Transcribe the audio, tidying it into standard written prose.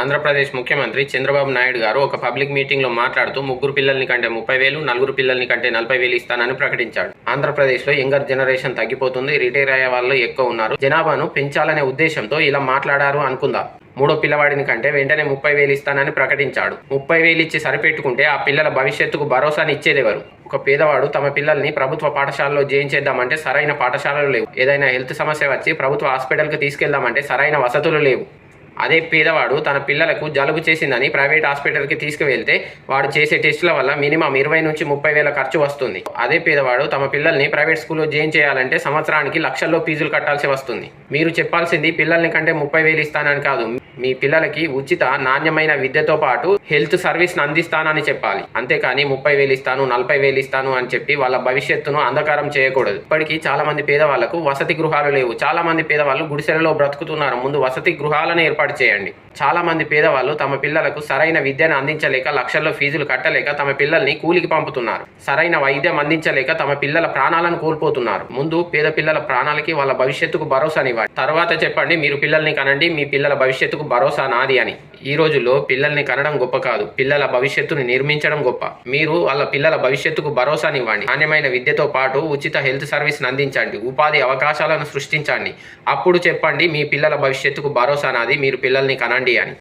ఆంధ్రప్రదేశ్ ముఖ్యమంత్రి చంద్రబాబు నాయుడు గారు ఒక పబ్లిక్ మీటింగ్లో మాట్లాడుతూ ముగ్గురు పిల్లల్ని కంటే 30,000, నలుగురు పిల్లల్ని కంటే 40,000 ఇస్తానని ప్రకటించాడు. ఆంధ్రప్రదేశ్లో యంగర్ జనరేషన్ తగ్గిపోతుంది, రిటైర్ అయ్యే వాళ్ళు ఎక్కువ ఉన్నారు, జనాభాను పెంచాలనే ఉద్దేశంతో ఇలా మాట్లాడారు అనుకుందాం. మూడో పిల్లవాడిని కంటే వెంటనే 30,000 ఇస్తానని ప్రకటించాడు. 30,000 ఇచ్చి సరిపెట్టుకుంటే ఆ పిల్లల భవిష్యత్తుకు భరోసాని ఇచ్చేదెవరు? ఒక పేదవాడు తమ పిల్లల్ని ప్రభుత్వ పాఠశాలలో చేయించేద్దామంటే సరైన పాఠశాలలు లేవు. ఏదైనా హెల్త్ సమస్య వచ్చి ప్రభుత్వ హాస్పిటల్కి తీసుకెళ్దామంటే సరైన వసతులు లేవు. అదే పేదవాడు తన పిల్లలకు జలుబు చేసిందని ప్రైవేట్ హాస్పిటల్కి తీసుకువెళ్తే వాడు చేసే టెస్టుల వల్ల మినిమం 20 నుంచి 30,000 ఖర్చు వస్తుంది. అదే పేదవాడు తమ పిల్లల్ని ప్రైవేట్ స్కూల్లో జాయిన్ చేయాలంటే సంవత్సరానికి లక్షల్లో ఫీజులు కట్టాల్సి వస్తుంది. మీరు చెప్పాల్సింది పిల్లల్ని కంటే 30,000 ఇస్తానని కాదు, మీ పిల్లలకి ఉచిత నాణ్యమైన విద్యతో పాటు హెల్త్ సర్వీస్ని అందిస్తానని చెప్పాలి. అంతేకాని 30,000 ఇస్తాను, 40,000 ఇస్తాను అని చెప్పి వాళ్ళ భవిష్యత్తును అంధకారం చేయకూడదు. ఇప్పటికీ చాలా మంది పేదవాళ్లకు వసతి గృహాలు లేవు. చాలా మంది పేదవాళ్ళు గుడిసెలలో బ్రతుకుతున్నారు. ముందు వసతి గృహాలను ఏర్పాటు చేయండి. చాలా మంది పేదవాళ్ళు తమ పిల్లలకు సరైన విద్యను అందించలేక లక్షల్లో ఫీజులు కట్టలేక తమ పిల్లల్ని కూలికి పంపుతున్నారు. సరైన వైద్యం అందించలేక తమ పిల్లల ప్రాణాలను కోల్పోతున్నారు. ముందు పేద పిల్లల ప్రాణాలకి వాళ్ళ భవిష్యత్తుకు భరోసానివ్వండి. తర్వాత చెప్పండి మీరు పిల్లల్ని కనండి, మీ పిల్లల భవిష్యత్తుకు భరోసా నాది అని. ఈ రోజుల్లో పిల్లల్ని కనడం గొప్ప కాదు, పిల్లల భవిష్యత్తుని నిర్మించడం గొప్ప. మీరు వాళ్ళ పిల్లల భవిష్యత్తుకు భరోసానివ్వండి. నాణ్యమైన విద్యతో పాటు ఉచిత హెల్త్ సర్వీస్ని అందించండి, ఉపాధి అవకాశాలను సృష్టించండి. అప్పుడు చెప్పండి మీ పిల్లల భవిష్యత్తుకు భరోసా నాది, మీరు పిల్లల్ని కనండి అని.